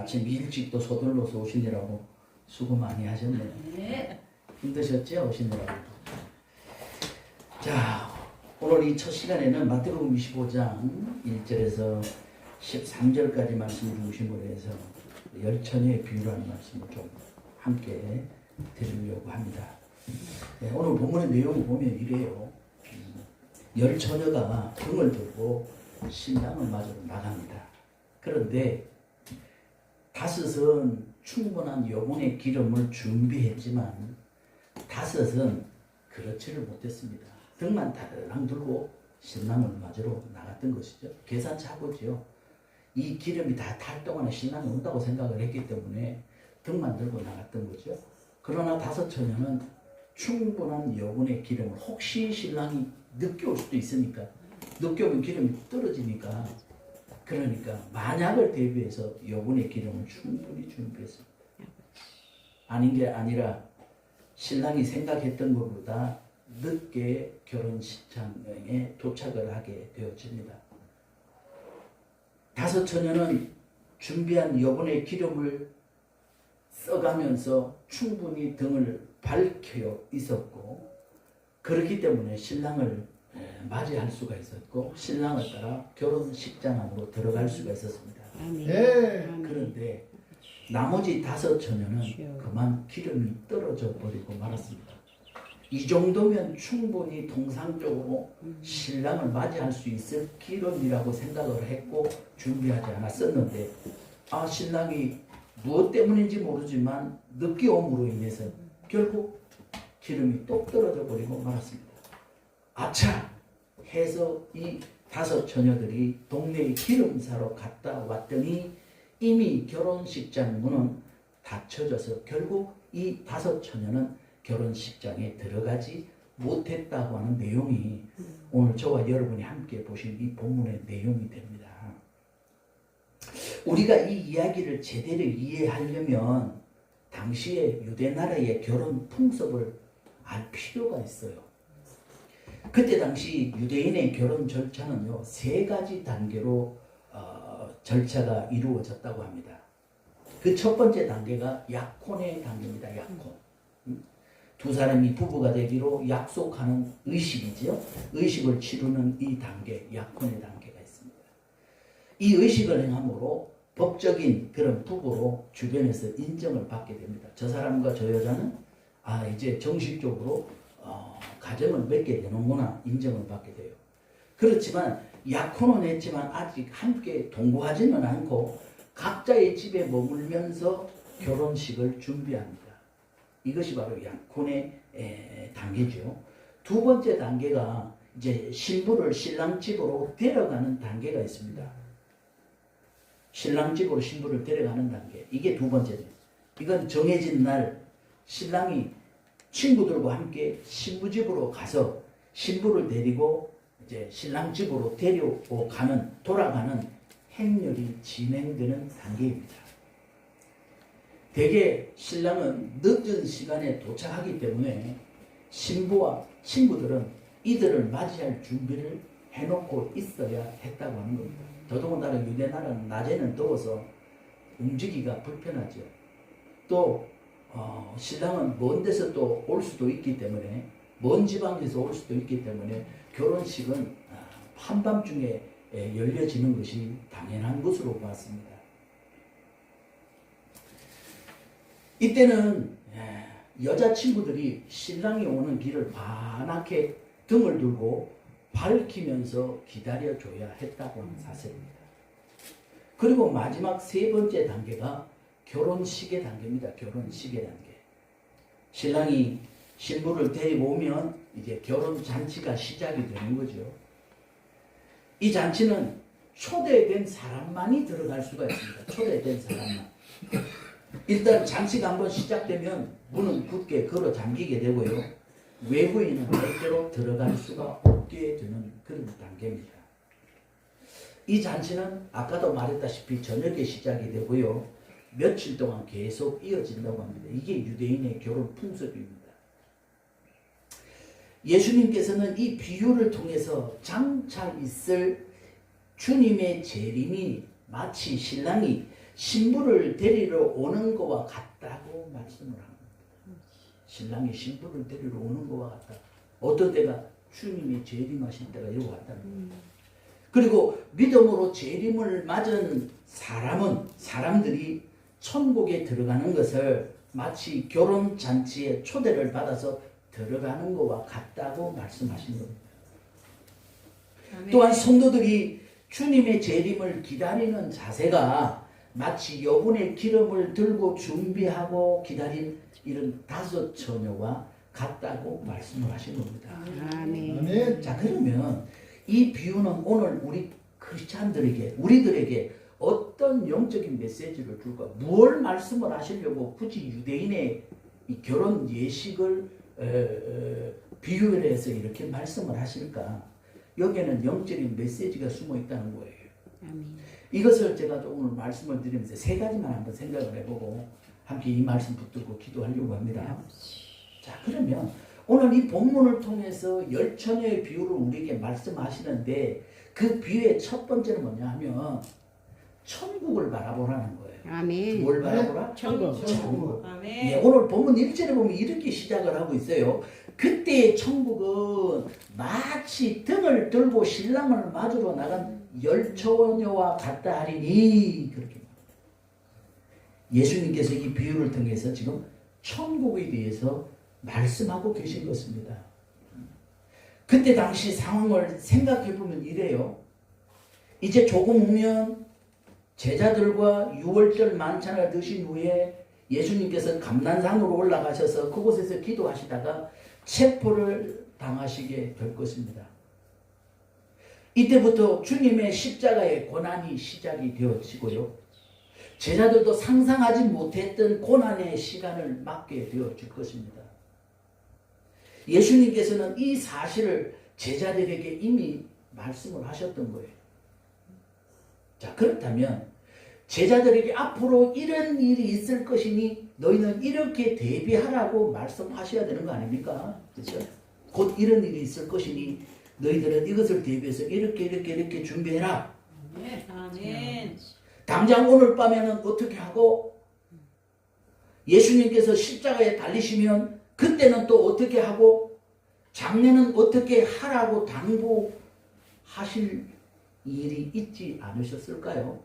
아침 일찍 또 서둘러서 오시느라고 수고 많이 하셨네요. 네. 힘드셨죠? 오시느라고. 자, 오늘 이 첫 시간에는 마태복음 25장 1절에서 13절까지 말씀을 중심으로 해서 열처녀의 비유라는 말씀을 좀 함께 드리려고 합니다. 네, 오늘 본문의 내용을 보면 이래요. 열처녀가 등을 들고 신랑을 맞으러 나갑니다. 그런데 다섯은 충분한 여분의 기름을 준비했지만 다섯은 그렇지를 못했습니다. 등만 다르랑 들고 신랑을 맞으러 나갔던 것이죠. 계산착오죠. 이 기름이 다 탈 동안에 신랑이 온다고 생각을 했기 때문에 등만 들고 나갔던 거죠. 그러나 다섯 처녀는 충분한 여분의 기름을, 혹시 신랑이 늦게 올 수도 있으니까, 늦게 오면 기름이 떨어지니까, 그러니까 만약을 대비해서 여분의 기름을 충분히 준비했습니다. 아닌 게 아니라 신랑이 생각했던 것보다 늦게 결혼식장에 도착을 하게 되어집니다. 다섯 처녀는 준비한 여분의 기름을 써가면서 충분히 등을 밝혀 있었고, 그렇기 때문에 신랑을 맞이할 수가 있었고, 신랑을 따라 결혼식장 안으로 들어갈 수가 있었습니다. 그런데 나머지 다섯 처녀는 그만 기름이 떨어져 버리고 말았습니다. 이 정도면 충분히 통상적으로 신랑을 맞이할 수 있을 기름이라고 생각을 했고 준비하지 않았었는데, 신랑이 무엇 때문인지 모르지만 늦게 옴으로 인해서 결국 기름이 똑 떨어져 버리고 말았습니다. 아차 해서 이 다섯 처녀들이 동네에 기름 사러 갔다 왔더니 이미 결혼식장 문은 닫혀져서 결국 이 다섯 처녀는 결혼식장에 들어가지 못했다고 하는 내용이 오늘 저와 여러분이 함께 보신 이 본문의 내용이 됩니다. 우리가 이 이야기를 제대로 이해하려면 당시의 유대 나라의 결혼 풍습을 알 필요가 있어요. 그때 당시 유대인의 결혼 절차는요, 세 가지 단계로 절차가 이루어졌다고 합니다. 그 첫 번째 단계가 약혼의 단계입니다. 약혼. 두 사람이 부부가 되기로 약속하는 의식이죠. 의식을 치르는 이 단계, 약혼의 단계가 있습니다. 이 의식을 행함으로 법적인 그런 부부로 주변에서 인정을 받게 됩니다. 저 사람과 저 여자는 이제 정식적으로 가정을 맺게 되는구나, 인정을 받게 돼요. 그렇지만 약혼은 했지만 아직 함께 동거하지는 않고 각자의 집에 머물면서 결혼식을 준비합니다. 이것이 바로 약혼의 단계죠. 두 번째 단계가 이제 신부를 신랑 집으로 데려가는 단계가 있습니다. 신랑 집으로 신부를 데려가는 단계. 이게 두 번째죠. 이건 정해진 날 신랑이 친구들과 함께 신부 집으로 가서 신부를 데리고 이제 신랑 집으로 돌아가는 행렬이 진행되는 단계입니다. 대개 신랑은 늦은 시간에 도착하기 때문에 신부와 친구들은 이들을 맞이할 준비를 해놓고 있어야 했다고 하는 겁니다. 더더군다나 유대 나라는 낮에는 더워서 움직이기가 불편하죠. 또 신랑은 먼 데서 또 올 수도 있기 때문에, 먼 지방에서 올 수도 있기 때문에 결혼식은 한밤중에 열려지는 것이 당연한 것으로 보았습니다. 이때는 여자친구들이 신랑이 오는 길을 반하게 등을 들고 밝히면서 기다려줘야 했다고 하는 사실입니다. 그리고 마지막 세 번째 단계가 결혼식의 단계입니다. 결혼식의 단계. 신랑이 신부를 데리고 오면 이제 결혼 잔치가 시작이 되는 거죠. 이 잔치는 초대된 사람만이 들어갈 수가 있습니다. 초대된 사람만. 일단 잔치가 한번 시작되면 문은 굳게 걸어 잠기게 되고요. 외부인은 절대로 들어갈 수가 없게 되는 그런 단계입니다. 이 잔치는 아까도 말했다시피 저녁에 시작이 되고요. 며칠 동안 계속 이어진다고 합니다. 이게 유대인의 결혼 풍습입니다. 예수님께서는 이 비유를 통해서 장차 있을 주님의 재림이 마치 신랑이 신부를 데리러 오는 것과 같다고 말씀을 합니다. 신랑이 신부를 데리러 오는 것과 같다. 어떤 때가 주님이 재림하실 때가 이러고 같다는 거예요. 그리고 믿음으로 재림을 맞은 사람들이 천국에 들어가는 것을 마치 결혼잔치에 초대를 받아서 들어가는 것과 같다고 말씀하신 겁니다. 또한 성도들이 주님의 재림을 기다리는 자세가 마치 여분의 기름을 들고 준비하고 기다린 이런 5 처녀와 같다고 말씀을 하신 겁니다. 아멘. 자, 그러면 이 비유는 오늘 우리 크리스찬들에게, 우리들에게 어떤 영적인 메시지를 줄까? 무엇을 말씀을 하시려고 굳이 유대인의 이 결혼 예식을 비유를 해서 이렇게 말씀을 하실까? 여기에는 영적인 메시지가 숨어 있다는 거예요. 아멘. 이것을 제가 오늘 말씀을 드리면서 3가지만 한번 생각을 해보고 함께 이 말씀 붙들고 기도하려고 합니다. 자, 그러면 오늘 이 본문을 통해서 10처녀의 비유를 우리에게 말씀하시는데 그 비유의 첫 번째는 뭐냐 하면 천국을 바라보라는 거예요. 아멘. 뭘 바라보라? 천국. 천국. 아멘. 예, 오늘 본문 1절에 보면 이렇게 시작을 하고 있어요. 그때의 천국은 마치 등을 들고 신랑을 맞으러 나간 10처녀와 같다 하리니, 그렇게 말합니다. 예수님께서 이 비유를 통해서 지금 천국에 대해서 말씀하고 계신 것입니다. 그때 당시 상황을 생각해 보면 이래요. 이제 조금 후면 제자들과 유월절 만찬을 드신 후에 예수님께서 감난산으로 올라가셔서 그곳에서 기도하시다가 체포를 당하시게 될 것입니다. 이때부터 주님의 십자가의 고난이 시작이 되어지고요. 제자들도 상상하지 못했던 고난의 시간을 맞게 되어질 것입니다. 예수님께서는 이 사실을 제자들에게 이미 말씀을 하셨던 거예요. 자, 그렇다면 제자들에게 앞으로 이런 일이 있을 것이니 너희는 이렇게 대비하라고 말씀하셔야 되는 거 아닙니까? 그렇죠? 곧 이런 일이 있을 것이니 너희들은 이것을 대비해서 이렇게 준비해라. 아멘. 당장 오늘 밤에는 어떻게 하고, 예수님께서 십자가에 달리시면 그때는 또 어떻게 하고, 장래는 어떻게 하라고 당부하실 일이 있지 않으셨을까요?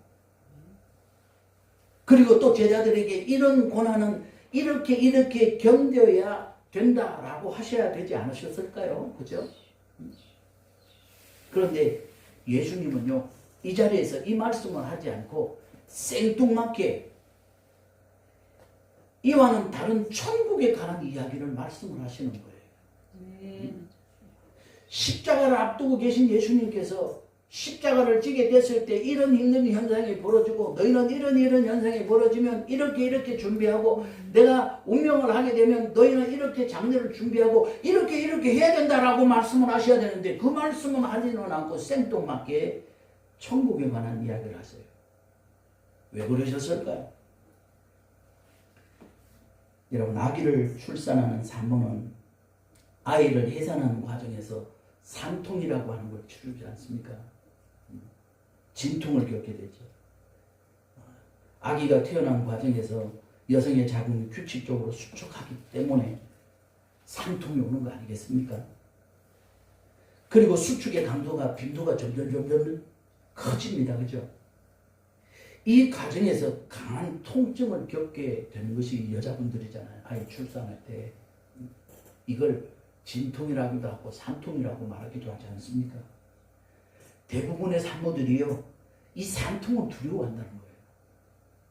그리고 또 제자들에게 이런 고난은 이렇게 견뎌야 된다라고 하셔야 되지 않으셨을까요? 그죠? 그런데 예수님은요, 이 자리에서 이 말씀을 하지 않고 생뚱맞게 이와는 다른 천국에 관한 이야기를 말씀을 하시는 거예요. 십자가를 앞두고 계신 예수님께서 십자가를 지게 됐을 때 이런 힘든 현상이 벌어지고 너희는 이런 현상이 벌어지면 이렇게 준비하고 내가 운명을 하게 되면 너희는 이렇게 장례를 준비하고 이렇게 해야 된다라고 말씀을 하셔야 되는데 그 말씀은 하지는 않고 생뚱맞게 천국에 관한 이야기를 하세요. 왜 그러셨을까요? 여러분, 아기를 출산하는 산모는 아이를 해산하는 과정에서 산통이라고 하는 걸 치르지 않습니까? 진통을 겪게 되죠. 아기가 태어난 과정에서 여성의 자궁이 규칙적으로 수축하기 때문에 산통이 오는 거 아니겠습니까? 그리고 수축의 강도가 빈도가 점점 커집니다. 그죠? 이 과정에서 강한 통증을 겪게 되는 것이 여자분들이잖아요. 아이 출산할 때. 이걸 진통이라고도 하고 산통이라고 말하기도 하지 않습니까? 대부분의 산모들이요, 이 산통을 두려워한다는 거예요.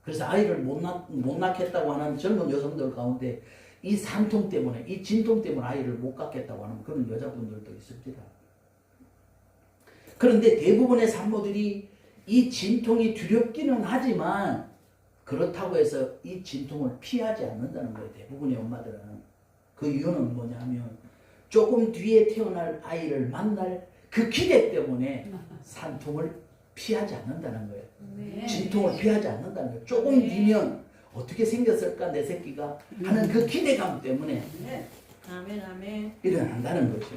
그래서 아이를 못 낳겠다고 하는 젊은 여성들 가운데 이 산통 때문에, 이 진통 때문에 아이를 못 갖겠다고 하는 그런 여자분들도 있습니다. 그런데 대부분의 산모들이 이 진통이 두렵기는 하지만 그렇다고 해서 이 진통을 피하지 않는다는 거예요. 대부분의 엄마들은. 그 이유는 뭐냐면 조금 뒤에 태어날 아이를 만날 그 기대 때문에 산통을 피하지 않는다는 거예요. 네. 진통을 피하지 않는다는 거예요. 조금 뒤면 어떻게 생겼을까 내 새끼가 하는 그 기대감 때문에 아멘. 일어난다는 거죠.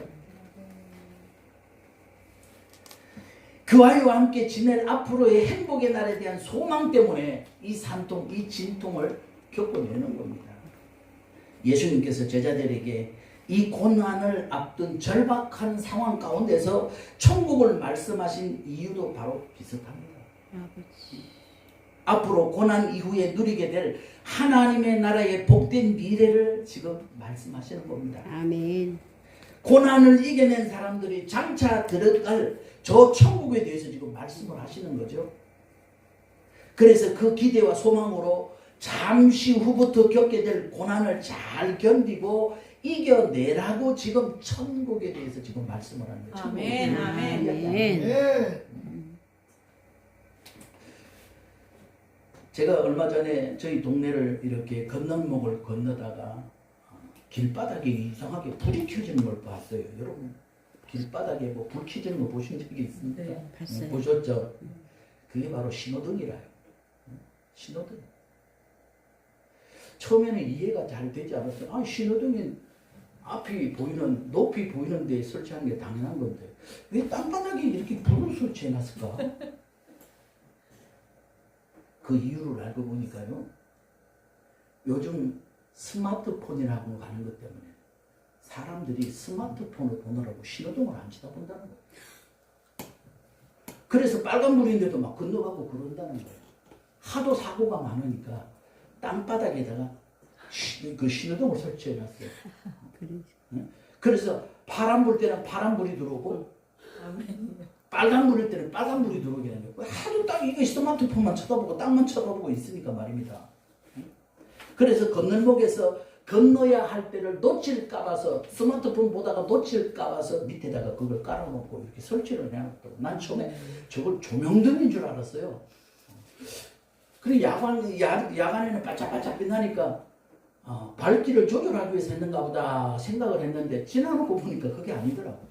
그와이와 함께 지낼 앞으로의 행복의 날에 대한 소망 때문에 이 산통, 이 진통을 겪어내는 겁니다. 예수님께서 제자들에게 이 고난을 앞둔 절박한 상황 가운데서 천국을 말씀하신 이유도 바로 비슷합니다. 앞으로 고난 이후에 누리게 될 하나님의 나라의 복된 미래를 지금 말씀하시는 겁니다. 아멘. 고난을 이겨낸 사람들이 장차 들어갈 저 천국에 대해서 지금 말씀을 하시는 거죠. 그래서 그 기대와 소망으로 잠시 후부터 겪게 될 고난을 잘 견디고 이겨내라고 지금 천국에 대해서 지금 말씀을 하는 거예요. 아멘, 아멘. 아멘. 제가 얼마 전에 저희 동네를 이렇게 건널목을 건너다가 길바닥에 이상하게 불이 켜지는 걸 봤어요. 여러분 길바닥에 뭐 불 켜지는 거 보신 적이 있습니까? 네, 봤어요. 보셨죠? 그게 바로 신호등이라요. 신호등. 처음에는 이해가 잘 되지 않았어요. 아, 신호등이 앞이 보이는, 높이 보이는 데 설치하는 게 당연한 건데 왜 땅바닥에 이렇게 불을 설치해놨을까? 그 이유를 알고 보니까요. 요즘 스마트폰이라고 하는 것 때문에 사람들이 스마트폰을 보느라고 신호등을 안 쳐다본다는 거예요. 그래서 빨간불인데도 막 건너가고 그런다는 거예요. 하도 사고가 많으니까 땅바닥에다가 그 신호등을 설치해놨어요. 그래서 파란 불 때는 파란 불이 들어오고 빨간 불일 때는 빨간 불이 들어오게 되는 거예요. 하도 딱 이거 스마트폰만 쳐다보고 땅만 쳐다보고 있으니까 말입니다. 그래서 건널목에서 건너야 할 때를 놓칠까 봐서 스마트폰 보다가 놓칠까 봐서 밑에다가 그걸 깔아놓고 이렇게 설치를 해놨다고. 난 처음에 저걸 조명등인 줄 알았어요. 그리고 야간에는 반짝반짝 빛나니까 밝기를 조절하기 위해서 했는가 보다 생각을 했는데 지나놓고 보니까 그게 아니더라고.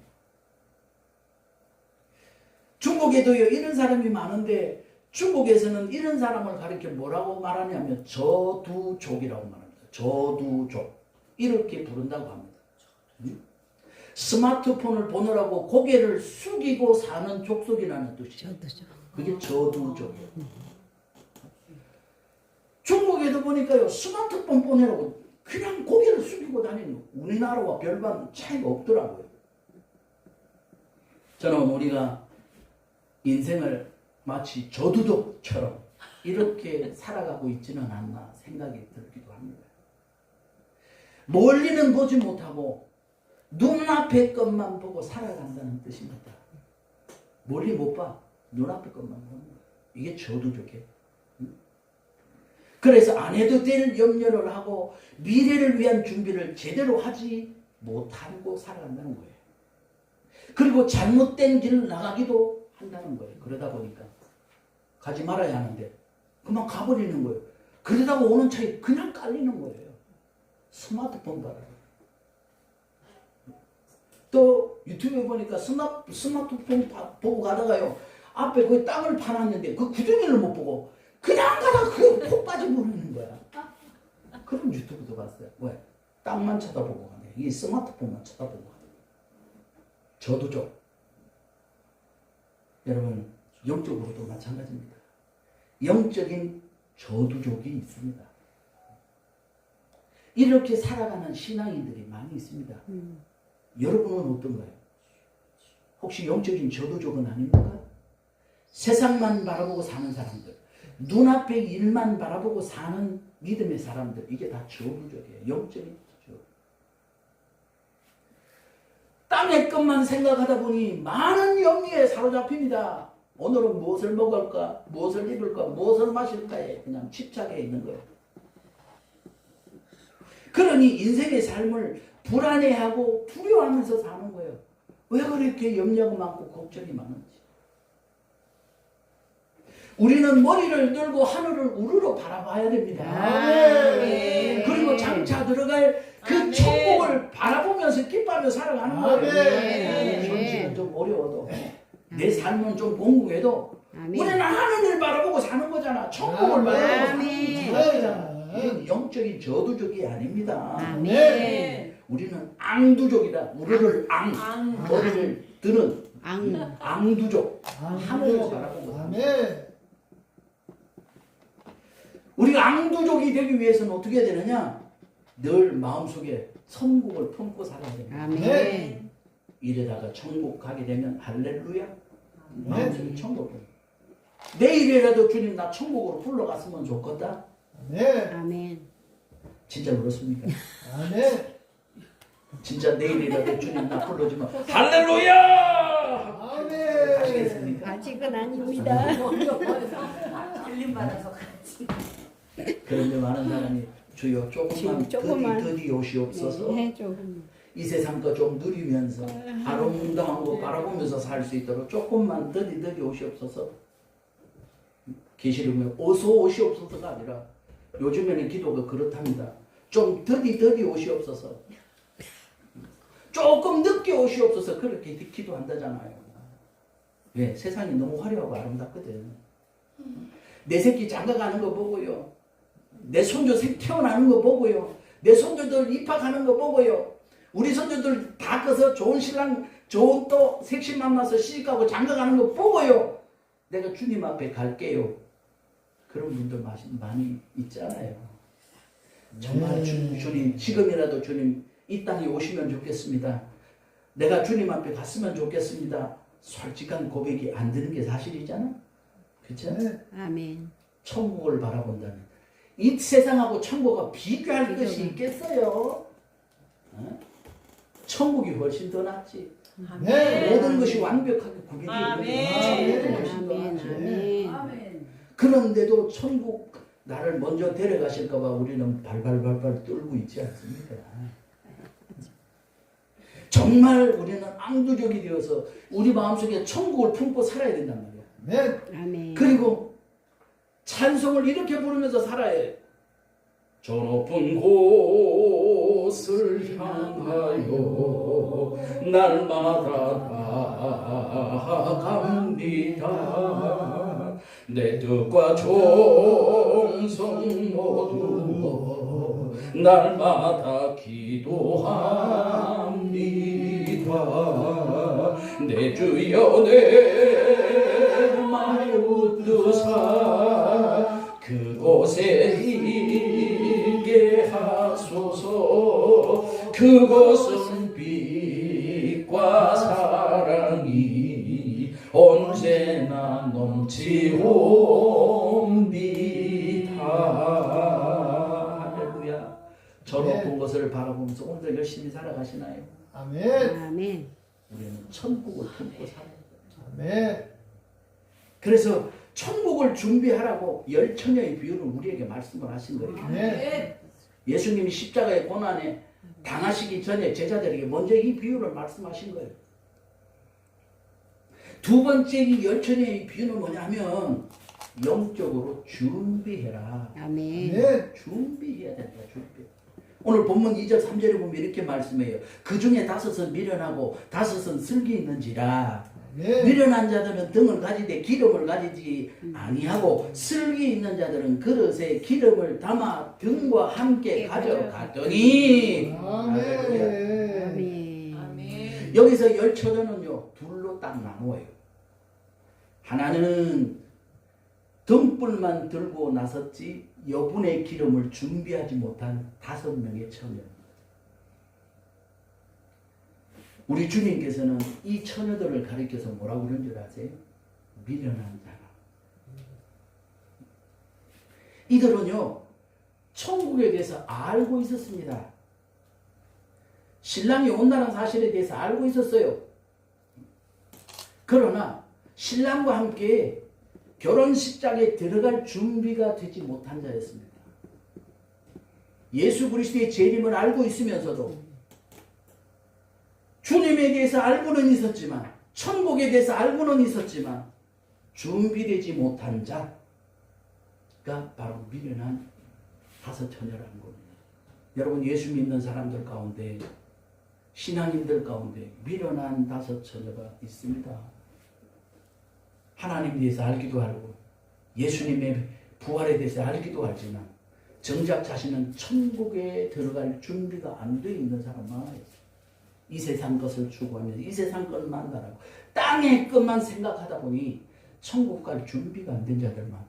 중국에도요 이런 사람이 많은데 중국에서는 이런 사람을 가리켜 뭐라고 말하냐면 저두족이라고 말합니다. 저두족 이렇게 부른다고 합니다. 스마트폰을 보느라고 고개를 숙이고 사는 족속이라는 뜻이에요. 그게 저두족이에요. 중국에도 보니까요 스마트폰 보내라고 그냥 고개를 숙이고 다니는 우리나라와 별반 차이가 없더라고요. 저는 우리가 인생을 마치 저두족처럼 이렇게 살아가고 있지는 않나 생각이 들기도 합니다. 멀리는 보지 못하고 눈앞의 것만 보고 살아간다는 뜻입니다. 멀리 못 봐. 눈앞의 것만 보는 거예요. 이게 저두족이에요. 그래서 안 해도 될 염려를 하고 미래를 위한 준비를 제대로 하지 못하고 살아간다는 거예요. 그리고 잘못된 길을 나가기도 한다는 거예요. 그러다 보니까 가지 말아야 하는데 그만 가버리는 거예요. 그러다가 오는 차에 그냥 깔리는 거예요. 스마트폰 봐라. 또 유튜브에 보니까 스마트폰 보고 가다가요 앞에 그 땅을 파놨는데 그 구덩이를 못 보고 그냥 가다가 그게 폭 빠져버리는 거야. 그런 유튜브도 봤어요. 왜? 땅만 쳐다보고 가네. 이 스마트폰만 쳐다보고 가네. 저도죠. 여러분 영적으로도 마찬가지입니다. 영적인 저두족이 있습니다. 이렇게 살아가는 신앙인들이 많이 있습니다. 여러분은 어떤가요? 혹시 영적인 저두족은 아닙니까? 세상만 바라보고 사는 사람들, 눈앞의 일만 바라보고 사는 믿음의 사람들, 이게 다 저두족이에요. 영적인 저두족. 땅의 것만 생각하다 보니 많은 염려에 사로잡힙니다. 오늘은 무엇을 먹을까, 무엇을 입을까, 무엇을 마실까에 그냥 집착해 있는 거예요. 그러니 인생의 삶을 불안해하고 두려워하면서 사는 거예요. 왜 그렇게 염려가 많고 걱정이 많은지. 우리는 머리를 들고 하늘을 우러러 바라봐야 됩니다. 아멘. 그리고 장차 들어갈 그 아멘. 천국을 바라보면서 기뻐하며 살아가는 거예요. 아멘. 현실은 좀 어려워도 내 삶은 좀 공공해도 아멘. 우리는 하늘을 바라보고 사는 거잖아. 천국을 바라보고 아멘. 사는 거잖아. 이건 영적인 저두족이 아닙니다. 아멘. 우리는 앙두족이다. 우리를 머리를 드는 앙두족, 하늘을 바라보고 아멘. 우리가 앙두족이 되기 위해서는 어떻게 해야 되느냐? 늘 마음속에 천국을 품고 살아야 됩니다. 아멘. 이래다가 천국 가게 되면 할렐루야. 네. 마음속에 천국을. 내일이라도 주님 나 천국으로 불러갔으면 좋겠다. 아멘. 아멘. 진짜 그렇습니까? 아멘. 진짜 내일이라도 주님 나 불러주면 할렐루야. 아멘. 하시겠습니까? 아직은 아닙니다. 들림 받아서 같이. 그런데 많은 사람이 주여 조금만 조금만. 더디 오시옵소서. 네, 조금. 이 세상 거 좀 누리면서 아름다운 거 바라보면서 살 수 있도록 조금만 더디 오시옵소서. 계시려면 어서 오시옵소서가 아니라 요즘에는 기도가 그렇답니다. 좀 더디 오시옵소서. 조금 늦게 오시옵소서. 그렇게 기도한다잖아요. 왜? 세상이 너무 화려하고 아름답거든. 내 새끼 장가가는 거 보고요. 내 손주 태어나는 거 보고요. 내 손주들 입학하는 거 보고요. 우리 손주들 다 커서 좋은 신랑, 좋은 또 색신 만나서 시집가고 장가가는 거 보고요. 내가 주님 앞에 갈게요. 그런 분들 많이 있잖아요. 정말 주님, 지금이라도 주님 이 땅에 오시면 좋겠습니다. 내가 주님 앞에 갔으면 좋겠습니다. 솔직한 고백이 안 되는 게 사실이잖아. 그렇죠? 아멘. 천국을 바라본다면 이 세상하고 천국과 비교할 것이 있겠어요? 어? 천국이 훨씬 더 낫지. 네. 모든 것이 완벽하게 구비되어 아멘. 있는 천국이 훨씬 더 아멘. 낫지. 아멘. 아멘. 그런데도 천국 나를 먼저 데려가실까 봐 우리는 발발발발 떨고 있지 않습니까? 정말 우리는 앙두족이 되어서 우리 마음속에 천국을 품고 살아야 된단 말이야. 아멘. 아멘. 그리고 찬송을 이렇게 부르면서 살아야 해. 저 높은 곳을 향하여 날마다 나아갑니다. 내 뜻과 정성 모두 날마다 기도합니다. 내 주여 내 맘을 웃으사 그곳에 있게 하소서. 그곳은 빛과 사랑이 언제나 넘치옵니다. 할렐루야. 저 높은 것을 바라보면서 오늘도 열심히 살아가시나요? 아멘. 아멘. 우리는 천국을 품고 살아요. 아멘. 그래서 천국을 준비하라고 열처녀의 비유를 우리에게 말씀을 하신 거예요. 아멘. 예수님이 십자가의 고난에 당하시기 전에 제자들에게 먼저 이 비유를 말씀하신 거예요. 두 번째 이 열처녀의 비유는 뭐냐면 영적으로 준비해라. 아멘. 아멘. 준비해야 된다. 준비. 오늘 본문 2절 3절에 보면 이렇게 말씀해요. 그 중에 5은 미련하고 5은 슬기 있는지라. 아멘. 미련한 자들은 등을 가지되 기름을 가지지 아니하고 슬기 있는 자들은 그릇에 기름을 담아 등과 함께 가져갔더니 할렐루야. 아멘. 아멘. 여기서 열처녀는요 둘로 딱 나누어요. 하나는 등불만 들고 나섰지 여분의 기름을 준비하지 못한 5명의 처녀입니다. 우리 주님께서는 이 처녀들을 가리켜서 뭐라고 그런 줄 아세요? 미련한 자라. 이들은요 천국에 대해서 알고 있었습니다. 신랑이 온다는 사실에 대해서 알고 있었어요. 그러나 신랑과 함께 결혼식장에 들어갈 준비가 되지 못한 자였습니다. 예수 그리스도의 재림을 알고 있으면서도 주님에 대해서 알고는 있었지만 천국에 대해서 알고는 있었지만 준비되지 못한 자가 바로 미련한 5 처녀라는 겁니다. 여러분 예수 믿는 사람들 가운데 신앙인들 가운데 미련한 5 처녀가 있습니다. 하나님에 대해서 알기도 알고 예수님의 부활에 대해서 알기도 알지만 정작 자신은 천국에 들어갈 준비가 안 되어 있는 사람 많아요. 이 세상 것을 추구하면서 이 세상 것만 바라고 땅의 것만 생각하다 보니 천국 갈 준비가 안 된 자들 많다.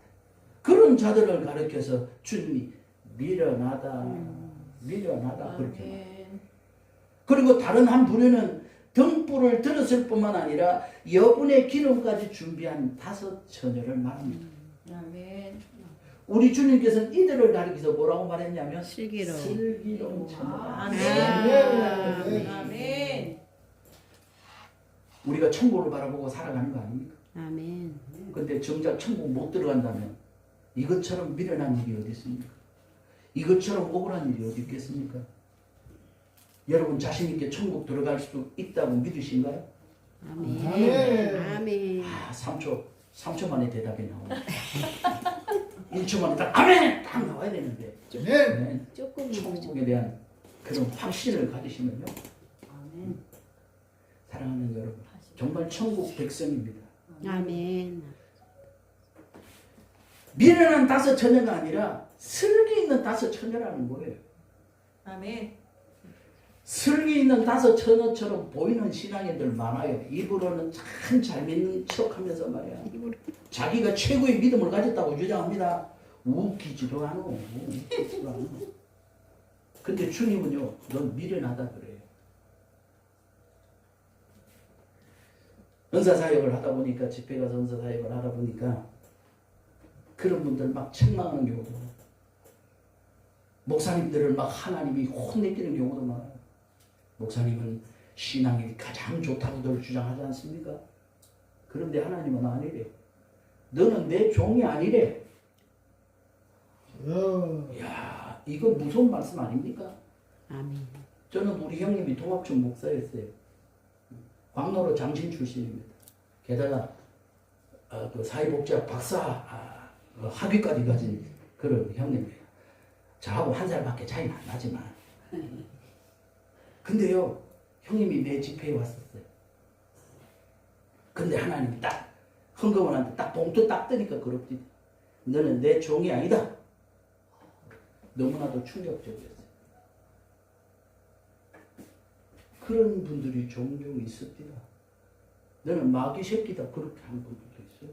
그런 자들을 가르쳐서 주님이 미련하다 그렇게 말해요. 아멘. 그리고 다른 한 부류는 등불을 들었을 뿐만 아니라 여분의 기름까지 준비한 5 처녀를 말합니다. 아멘. 우리 주님께서는 이들을 가리켜서 뭐라고 말했냐면 슬기로운 처녀다. 아멘. 아멘. 우리가 천국을 바라보고 살아가는 거 아닙니까? 아멘. 근데 정작 천국 못 들어간다면 이것처럼 미련한 일이 어디 있습니까? 이것처럼 억울한 일이 어디 있겠습니까? 여러분 자신 있게 천국 들어갈 수 있다고 믿으신가요? 아멘. 아멘. 아멘. 3초 만에 대답이 나오네. 1초 만에 딱 아멘! 딱 나와야 되는데 아멘. 네. 조금 천국에 대한 그런 확신을 가지시면요. 아멘. 사랑하는 여러분 정말 천국 백성입니다. 아멘. 미련한 5 처녀가 아니라 슬기 있는 5 처녀라는 거예요. 아멘. 슬기 있는 5 처녀처럼 보이는 신앙인들 많아요. 입으로는 참 잘 믿는 척하면서 말이야. 자기가 최고의 믿음을 가졌다고 주장합니다. 웃기지도 않아. 근데 주님은요, 넌 미련하다 그래요. 은사 사역을 하다 보니까 집회 가서 은사 사역을 하다 보니까 그런 분들 막 책망하는 경우도 많아요. 목사님들을 막 하나님이 혼내키는 경우도 많아요. 목사님은 신앙이 가장 좋다고들 주장하지 않습니까? 그런데 하나님은 아니래요. 너는 내 종이 아니래. 이야, 이거 무서운 말씀 아닙니까? 아멘. 저는 우리 형님이 동학중 목사였어요. 광로로 장신 출신입니다. 게다가 그 사회복지학 박사 학위까지 가진 그런 형님이에요. 저하고 1살밖에 차이는 안 나지만. 근데요, 형님이 내 집회에 왔었어요. 근데 하나님이 딱 헌금원한테 딱 봉투 딱 뜨니까 그럽지. 너는 내 종이 아니다. 너무나도 충격적이었어요. 그런 분들이 종종 있습니다. 너는 마귀 새끼다. 그렇게 하는 분들도 있어요.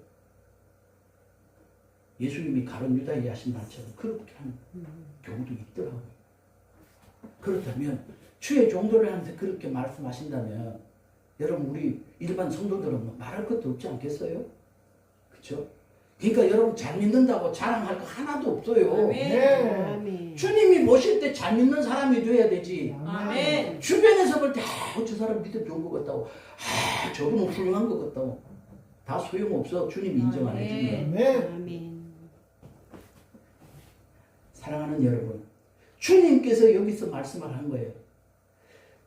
예수님이 가룟 유다에 하신 말처럼 그렇게 하는 경우도 있더라고요. 그렇다면 주의 종들한테 그렇게 말씀하신다면 여러분 우리 일반 성도들은 말할 것도 없지 않겠어요? 그렇죠? 그러니까 여러분 잘 믿는다고 자랑할 거 하나도 없어요. 아멘. 아멘. 주님이 모실 때 잘 믿는 사람이 돼야 되지. 아멘. 주변에서 볼 때 저 사람 믿음 좋은 것 같다고 저분은 훌륭한 것 같다고 다 소용없어. 주님 인정 안 해주면. 아멘. 아멘. 사랑하는 여러분, 주님께서 여기서 말씀을 한 거예요.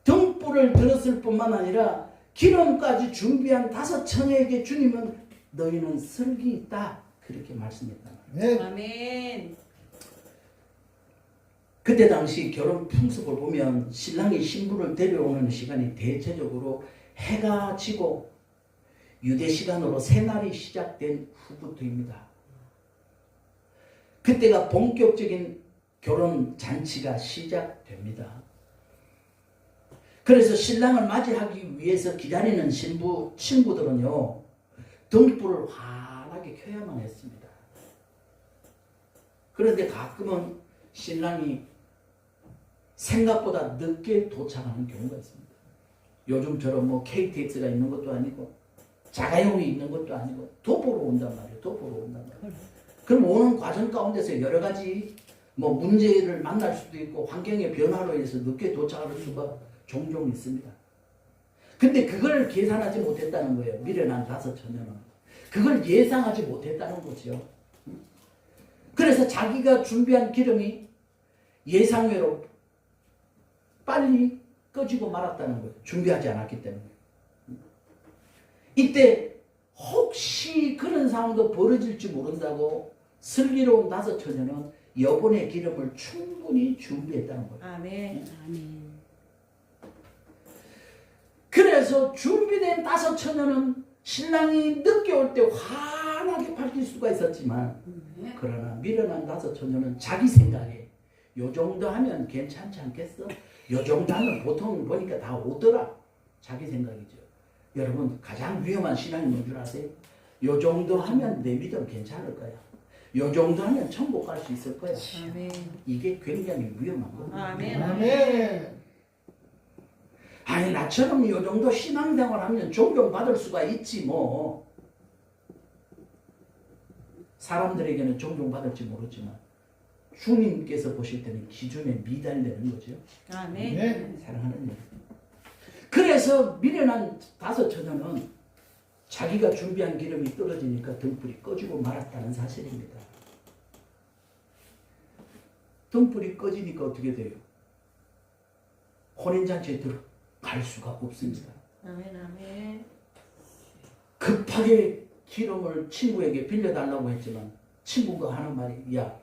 등불을 들었을 뿐만 아니라 기름까지 준비한 5 처녀에게 주님은 너희는 슬기 있다 그렇게 말씀했단 말이에요. 아멘. 아멘. 그때 당시 결혼 풍습을 보면 신랑이 신부를 데려오는 시간이 대체적으로 해가 지고 유대 시간으로 새날이 시작된 후부터입니다. 그때가 본격적인 결혼 잔치가 시작됩니다. 그래서 신랑을 맞이하기 위해서 기다리는 신부 친구들은요, 등불을 환하게 켜야만 했습니다. 그런데 가끔은 신랑이 생각보다 늦게 도착하는 경우가 있습니다. 요즘처럼 뭐 KTX가 있는 것도 아니고 자가용이 있는 것도 아니고 도보로 온단 말이에요. 도보로 온단 말이에요. 그럼 오는 과정 가운데서 여러 가지 뭐 문제를 만날 수도 있고 환경의 변화로 인해서 늦게 도착할 수가 종종 있습니다. 근데 그걸 계산하지 못했다는 거예요. 미련한 5 처녀는. 그걸 예상하지 못했다는 거죠. 그래서 자기가 준비한 기름이 예상외로 빨리 꺼지고 말았다는 거예요. 준비하지 않았기 때문에. 이때 혹시 그런 상황도 벌어질지 모른다고 슬기로운 5 처녀는 여분의 기름을 충분히 준비했다는 거예요. 아멘. 아멘. 그래서 준비된 5 처녀는 신랑이 늦게 올 때 환하게 밝힐 수가 있었지만 그러나 미련한 5 처녀는 자기 생각에 요 정도 하면 괜찮지 않겠어? 요 정도 하면 보통 보니까 다 오더라. 자기 생각이죠. 여러분 가장 위험한 신앙이 뭔 줄 아세요? 요 정도 하면 내 믿음 괜찮을 거야. 요 정도 하면 천국 갈 수 있을 거야. 아멘. 이게 굉장히 위험한 겁니다. 아멘. 아멘. 아니 나처럼 요 정도 신앙생활 하면 존경받을 수가 있지 뭐. 사람들에게는 존경받을지 모르지만 주님께서 보실 때는 기준에 미달되는 거죠. 아멘. 아멘. 사랑하는 여러분. 그래서 미련한 다섯 처녀는 자기가 준비한 기름이 떨어지니까 등불이 꺼지고 말았다는 사실입니다. 등불이 꺼지니까 어떻게 돼요? 혼인잔치에 들어갈 수가 없습니다. 아멘. 아멘. 급하게 기름을 친구에게 빌려달라고 했지만 친구가 하는 말이 야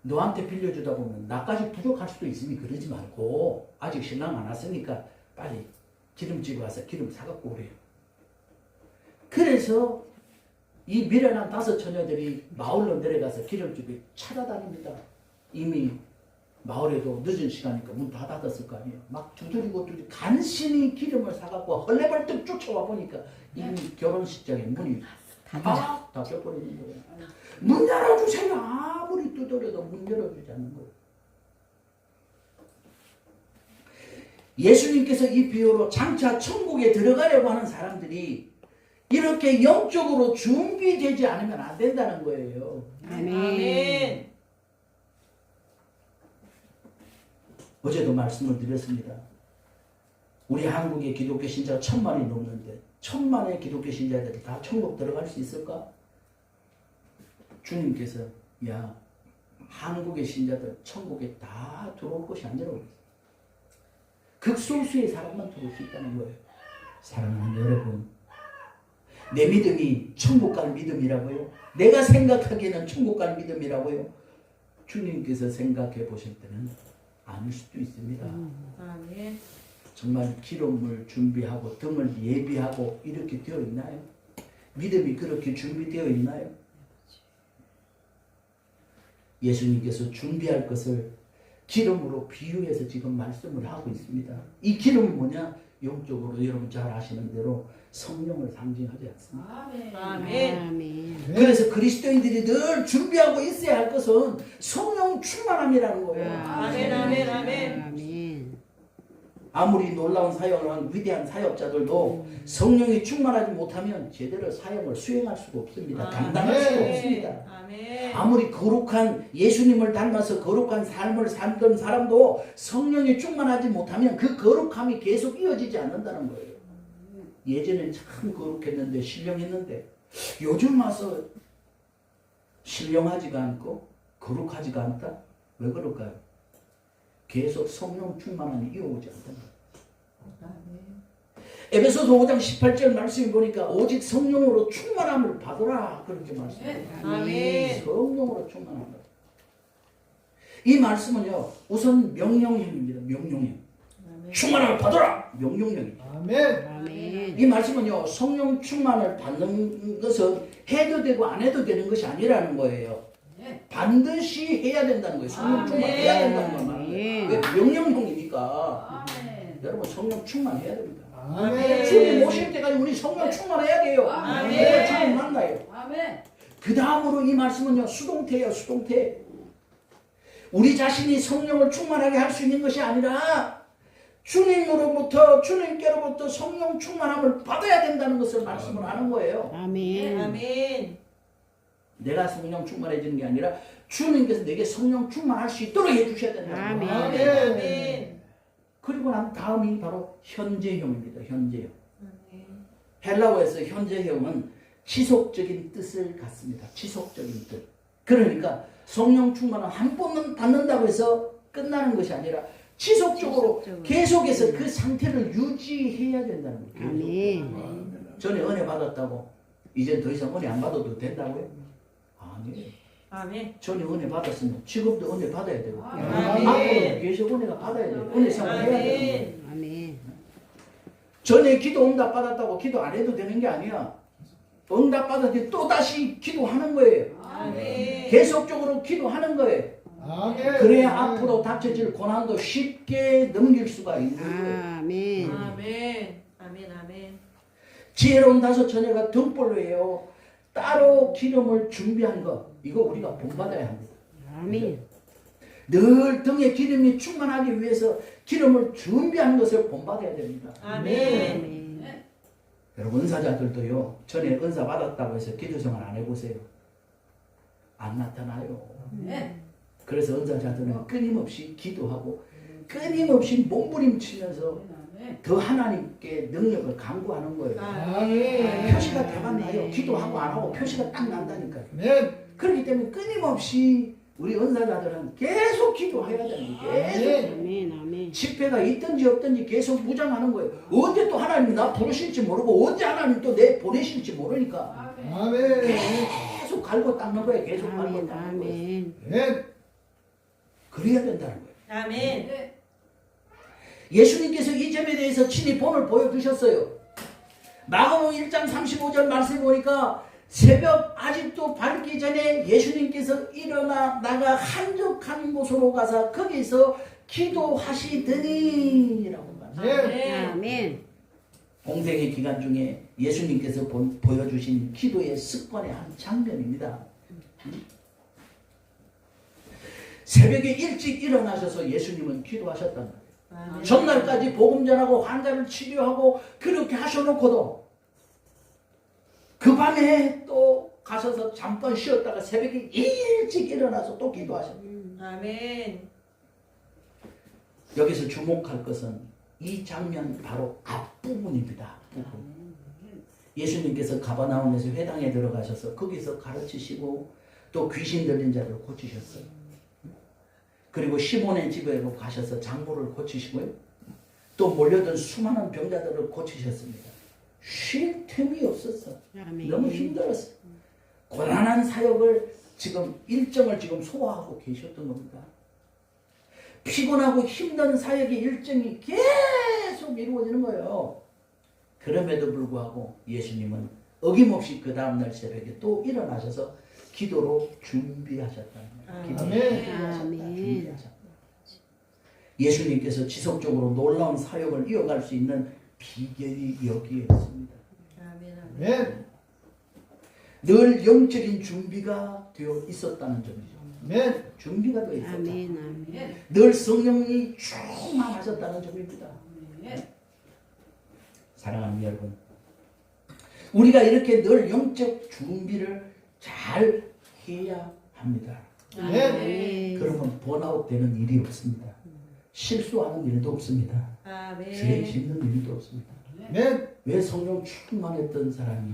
너한테 빌려주다 보면 나까지 부족할 수도 있으니 그러지 말고 아직 신랑 안 왔으니까 빨리 기름집에 가서 기름 사갖고 오래요. 그래서 이 미련한 다섯 처녀들이 마을로 내려가서 기름집에 찾아다닙니다. 이미 마을에도 늦은 시간이니까 문 다 닫았을 거 아니에요. 막 두드리고 간신히 기름을 사갖고 헐레벌떡 쫓아와 보니까 이미 결혼식장에 문이 다 닫혀버리는 거예요. 문 열어주세요. 아무리 두드려도 문 열어주지 않는 거예요. 예수님께서 이 비유로 장차 천국에 들어가려고 하는 사람들이 이렇게 영적으로 준비되지 않으면 안 된다는 거예요. 아멘. 어제도 말씀을 드렸습니다. 우리 한국의 기독교 신자가 1000만이 넘는데 1000만의 기독교 신자들이 다 천국 들어갈 수 있을까? 주님께서 야 한국의 신자들 천국에 다 들어올 것이 아니라고 그랬어요. 극소수의 사람만 들어올 수 있다는 거예요. 사랑하는 여러분, 내 믿음이 천국 갈 믿음이라고요? 내가 생각하기에는 천국 갈 믿음이라고요? 주님께서 생각해 보실 때는 아닐 수도 있습니다. 아멘. 정말 기름을 준비하고 등을 예비하고 이렇게 되어 있나요? 믿음이 그렇게 준비되어 있나요? 예수님께서 준비할 것을 기름으로 비유해서 지금 말씀을 하고 있습니다. 이 기름은 뭐냐? 영적으로 여러분 잘 아시는 대로 성령을 상징하지 않습니까? 아멘. 아멘. 그래서 그리스도인들이 늘 준비하고 있어야 할 것은 성령 충만함이라는 거예요. 아멘. 아멘. 아멘. 아멘. 아무리 놀라운 사역을 한 위대한 사역자들도 성령이 충만하지 못하면 제대로 사역을 수행할 수가 없습니다. 감당할 수가 없습니다. 아멘. 아무리 거룩한 예수님을 닮아서 거룩한 삶을 살던 사람도 성령이 충만하지 못하면 그 거룩함이 계속 이어지지 않는다는 거예요. 예전엔 참 거룩했는데 신령했는데 요즘 와서 신령하지가 않고 거룩하지가 않다? 왜 그럴까요? 계속 성령 충만함이 이어오지 않다는 거예요. 에베소서 5장 18절 말씀을 보니까 오직 성령으로 충만함을 받으라 그렇게 말씀해요. 아멘. 성령으로 충만함을. 이 말씀은요 우선 명령형입니다. 명령형. 충만함을 받으라 명령형입니다. 아멘. 아멘. 이 말씀은요 성령 충만을 받는 것은 해도 되고 안 해도 되는 것이 아니라는 거예요. 반드시 해야 된다는 거예요. 성령 충만해야 된다는 거예요. 왜 명령형이니까. 여러분 성령 충만해야 됩니다. 아멘. 주님 오실 때까지 우리 성령 충만해야 돼요. 아멘. 그래야 주님 만나요. 아멘. 그 다음으로 이 말씀은요 수동태예요. 수동태. 우리 자신이 성령을 충만하게 할 수 있는 것이 아니라 주님께로부터 성령 충만함을 받아야 된다는 것을 말씀을 하는 거예요. 아멘. 아멘. 내가 성령 충만해지는 게 아니라 주님께서 내게 성령 충만할 수 있도록 해주셔야 된다는 거예요. 아멘. 아멘. 그리고 난 다음이 바로 현재형입니다. 현재형. 아멘. 헬라어에서 현재형은 지속적인 뜻을 갖습니다. 지속적인 뜻. 그러니까 성령 충만은 한 번은 받는다고 해서 끝나는 것이 아니라 지속적으로 계속해서 그 상태를 유지해야 된다는 거예요. 아멘. 전에 은혜 받았다고 이제 더 이상 은혜 안 받아도 된다고요? 아니에요. 아멘. 전에 은혜 받았으면 지금도 은혜 받아야 되고 아멘. 앞으로 계속 은혜가 받아야 돼요. 은혜 생활 해야 돼요. 아멘. 아멘. 전에 기도 응답 받았다고 기도 안 해도 되는 게 아니야. 응답 받았더니 또다시 기도하는 거예요. 아멘. 계속적으로 기도하는 거예요. 아멘. 그래야 앞으로 닥쳐질 고난도 쉽게 넘길 수가 있는 거예요. 아멘. 아멘. 아멘. 아멘. 지혜로운 다섯 처녀가 등불로 해요. 따로 기름을 준비한 것, 이거 우리가 본받아야 합니다. 아멘. 늘 등에 기름이 충만하기 위해서 기름을 준비하는 것을 본받아야 됩니다. 아멘. 아멘. 여러분 은사자들도요, 전에 은사 받았다고 해서 기도생활 안 해보세요. 안 나타나요. 그래서 은사자들은 끊임없이 기도하고 끊임없이 몸부림치면서 더 하나님께 능력을 강구하는 거예요. 아멘. 표시가 대박 나요. 기도하고 안 하고 표시가 딱 난다니까요. 아멘. 그렇기 때문에 끊임없이 우리 은사자들은 계속 기도해야 됩니다. 계속. 아멘. 아멘. 집회가 있든지 없든지 계속 무장하는 거예요. 언제 또 하나님이 나 부르실지 모르고 언제 하나님 또 내 보내실지 모르니까 아멘. 계속 갈고 닦는 거예요. 계속 갈고 아멘. 닦는 거예요. 아멘. 아멘. 그래야 된다는 거예요. 아멘. 예수님께서 이 점에 대해서 친히 본을 보여주셨어요. 마가복음 1장 35절 말씀에 보니까 새벽 아직도 밝기 전에 예수님께서 일어나 나가 한적한 곳으로 가서 거기서 기도하시더니 라고 말합니다. 아멘. 아멘. 공생의 기간 중에 예수님께서 보여주신 기도의 습관의 한 장면입니다. 새벽에 일찍 일어나셔서 예수님은 기도하셨단 말이에요. 아멘. 전날까지 복음 전하고 환자를 치료하고 그렇게 하셔놓고도 그 밤에 또 가셔서 잠깐 쉬었다가 새벽에 일찍 일어나서 또 기도하셨어요. 아멘. 여기서 주목할 것은 이 장면 바로 앞부분입니다. 앞부분. 예수님께서 가버나움에서 회당에 들어가셔서 거기서 가르치시고 또 귀신 들린 자들을 고치셨어요. 그리고 시몬의 집에 가셔서 장부를 고치시고요. 또 몰려든 수많은 병자들을 고치셨습니다. 쉴 틈이 없었어. 아멘. 너무 힘들었어. 고난한 사역을 지금 일정을 지금 소화하고 계셨던 겁니다. 피곤하고 힘든 사역의 일정이 계속 이루어지는 거예요. 그럼에도 불구하고 예수님은 어김없이 그 다음날 새벽에 또 일어나셔서 기도로 준비하셨다는 거예요. 아멘. 예수님께서 지속적으로 놀라운 사역을 이어갈 수 있는 비결이 여기에 있습니다. 아멘. 아멘. 늘 영적인 준비가 되어 있었다는 점이죠. 아멘. 준비가 되어 있었다. 아멘. 아멘. 늘 성령이 충만하셨다는 점입니다. 사랑하는 여러분, 우리가 이렇게 늘 영적 준비를 잘 해야 합니다. 아멘. 그러면 번아웃 되는 일이 없습니다. 실수하는 일도 없습니다. 죄 아멘. 짓는 일도 없습니다. 아멘. 왜 성령 충만했던 사람이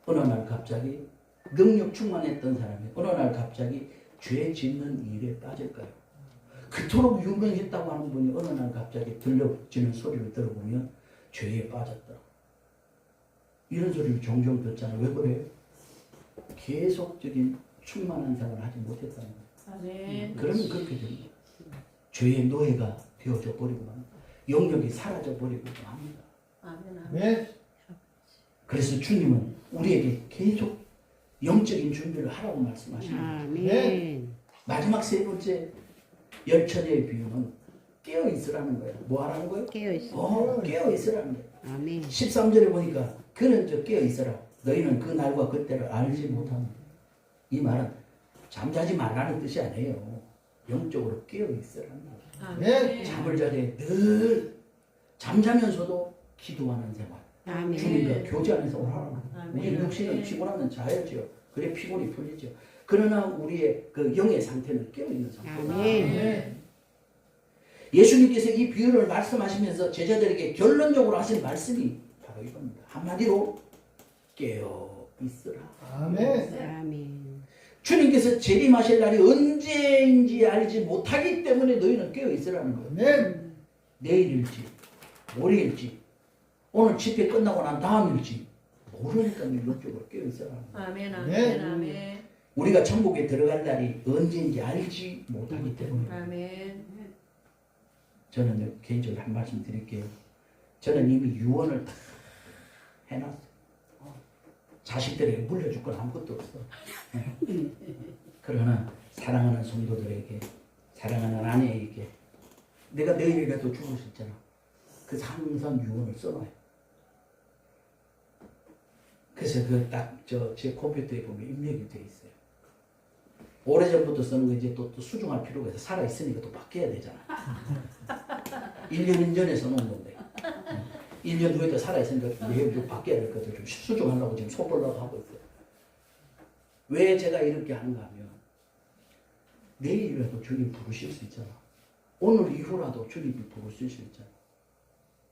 어느 날 갑자기 능력 충만했던 사람이 어느 날 갑자기 죄 짓는 일에 빠질까요? 그토록 유명했다고 하는 분이 어느 날 갑자기 들려지는 소리를 들어보면 죄에 빠졌다. 이런 소리를 종종 듣잖아요. 왜 그래요? 계속적인 충만한 생활을 하지 못했다는 거예요. 아멘. 그러면 그렇게 됩니다. 죄의 노예가 되어져 버리고 합니다. 영역이 사라져 버리고 합니다. 아멘. 아멘. 그래서 주님은 우리에게 계속 영적인 준비를 하라고 말씀하십니다. 아멘. 마지막 세 번째 열처녀의 비유는 깨어 있으라는 거예요. 뭐 하라는 거예요? 깨어 있어. 깨어 있으라는 거예요. 아멘. 13절에 보니까 그는 저 깨어 있어라. 너희는 그 날과 그때를 알지 못합니다. 이 말은 잠자지 말라는 뜻이 아니에요. 영적으로 깨어 있으라는 거예요. 아멘. 잠을 자되 늘 잠자면서도 기도하는 생활. 아멘. 주님과 교제하는 생활을 하라고. 아멘. 우리 육신은 피곤하면 자야죠. 그래 피곤이 풀리죠. 그러나 우리의 그 영의 상태는 깨어있는 상태입니다. 아멘. 예수님께서 이 비유를 말씀하시면서 제자들에게 결론적으로 하신 말씀이 바로 이겁니다. 한마디로 깨어 있으라. 아멘. 아멘. 주님께서 재림하실 날이 언제인지 알지 못하기 때문에 너희는 깨어 있으라는 거예요. 아멘. 내일일지 모레일지 오늘 집회 끝나고 난 다음일지 모르니까 영적으로 깨어 있으라는 거예요. 아멘. 아멘. 아멘. 아멘. 우리가 천국에 들어갈 날이 언제인지 알지 못하기 때문에 아멘. 저는 개인적으로 한 말씀 드릴게요. 저는 이미 유언을 다 해놨어요. 자식들에게 물려줄 건 아무것도 없어. 그러나 사랑하는 성도들에게, 사랑하는 아내에게 내가 내일이라도 죽을 수 있잖아. 그래서 항상 유언을 써놔요. 그래서 그 딱 제 컴퓨터에 보면 입력이 돼 있어요. 오래전부터 쓰는 거 이제 또 수정할 필요가 있어. 살아 있으니까 또 바뀌어야 되잖아. 1년 전에 써놓은 건데 1년 후에도 살아 있으니까 내일 좀 바뀌어야 될 것들 좀 수정하려고 지금 손보려고 하고 있어요. 왜 제가 이렇게 하는가 하면 내일이라도 주님 부르실 수 있잖아. 오늘 이후라도 주님이 부르실 수 있잖아.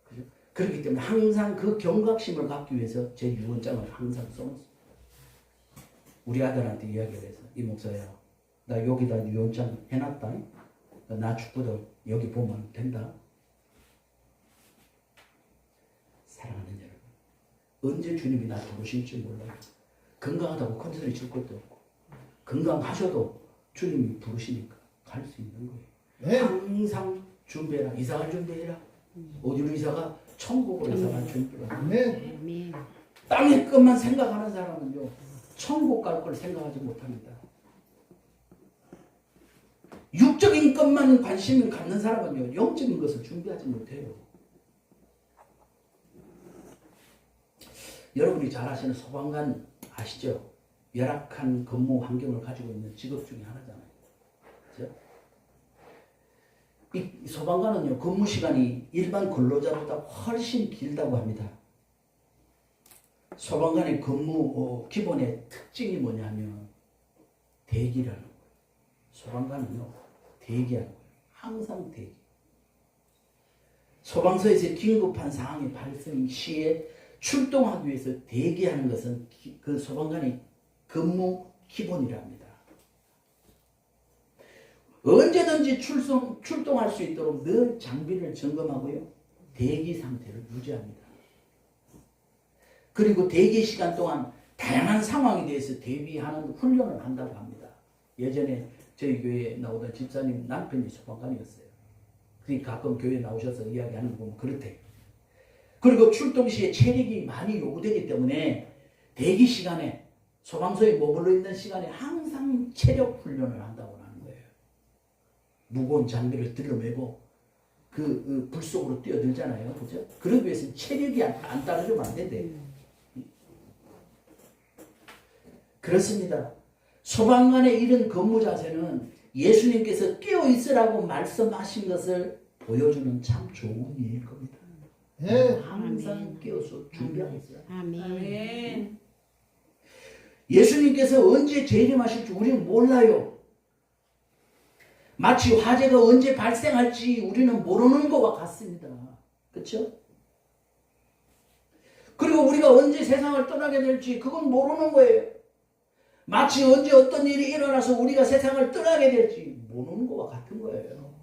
그죠? 그렇기 때문에 항상 그 경각심을 갖기 위해서 제 유언장을 항상 써놓습니다. 우리 아들한테 이야기를 해서 이 목사야 나 여기다 유언장 해놨다. 나 죽거든 여기 보면 된다. 사랑하는 여러분, 언제 주님이 나 부르실지 몰라요. 건강하다고 큰 소리 칠 것도 없고 건강하셔도 주님이 부르시니까 갈 수 있는 거예요. 네. 항상 준비해라. 이사갈 준비해라. 어디로 이사가? 천국으로 이사갈 준비해라. 네. 아멘. 땅의 것만 생각하는 사람은요 천국 갈 걸 생각하지 못합니다. 육적인 것만 관심을 갖는 사람은요 영적인 것을 준비하지 못해요. 여러분이 잘 아시는 소방관 아시죠? 열악한 근무 환경을 가지고 있는 직업 중에 하나잖아요. 그렇죠? 이 소방관은요 근무 시간이 일반 근로자보다 훨씬 길다고 합니다. 소방관의 근무 기본의 특징이 뭐냐면 대기라는 거예요. 소방관은요 대기하는 거예요. 항상 대기. 소방서에서 긴급한 상황이 발생 시에 출동하기 위해서 대기하는 것은 그 소방관의 근무 기본이랍니다. 언제든지 출동할 수 있도록 늘 장비를 점검하고요 대기 상태를 유지합니다. 그리고 대기 시간 동안 다양한 상황에 대해서 대비하는 훈련을 한다고 합니다. 예전에 저희 교회에 나오던 집사님 남편이 소방관이었어요. 그러니까 가끔 교회에 나오셔서 이야기하는 거 보면 그렇대. 그리고 출동 시에 체력이 많이 요구되기 때문에 대기 시간에 소방서에 머물러 있는 시간에 항상 체력 훈련을 한다고 하는 거예요. 무거운 장비를 들어매고 그 불 속으로 뛰어들잖아요. 그죠? 그러기 위해서는 체력이 안 따라주면 안 된대. 그렇습니다. 소방관의 이런 근무 자세는 예수님께서 깨어 있으라고 말씀하신 것을 보여주는 참 좋은 일일 겁니다. 네. 항상 깨어서 준비하고 있어요. 아멘. 아멘. 예수님께서 언제 재림하실지 우리는 몰라요. 마치 화재가 언제 발생할지 우리는 모르는 것과 같습니다. 그렇죠? 그리고 우리가 언제 세상을 떠나게 될지 그건 모르는 거예요. 마치 언제 어떤 일이 일어나서 우리가 세상을 떠나게 될지 모르는 것과 같은 거예요.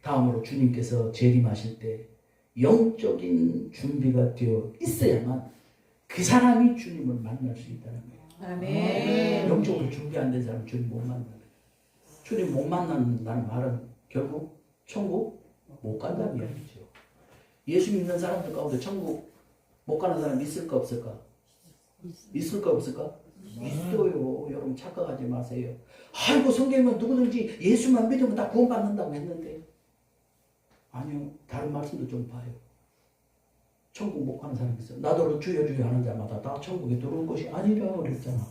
다음으로 주님께서 재림하실 때 영적인 준비가 되어 있어야만 그 사람이 주님을 만날 수 있다는 거예요. 아멘. 영적으로 준비 안 된 사람은 주님 못 만나는 거예요. 주님 못 만난다는 말은 결국 천국 못 간다는 이야기죠. 예수 믿는 사람들 가운데 천국 못 가는 사람 있을까 없을까? 있을까 없을까? 있어요. 여러분 착각하지 마세요. 아이고 성경은 누구든지 예수만 믿으면 다 구원받는다고 했는데 아니요. 다른 말씀도 좀 봐요. 천국 못 가는 사람이 있어요. 나더러 주여 주여 하는 자마다 다 천국에 들어온 것이 아니라 그랬잖아.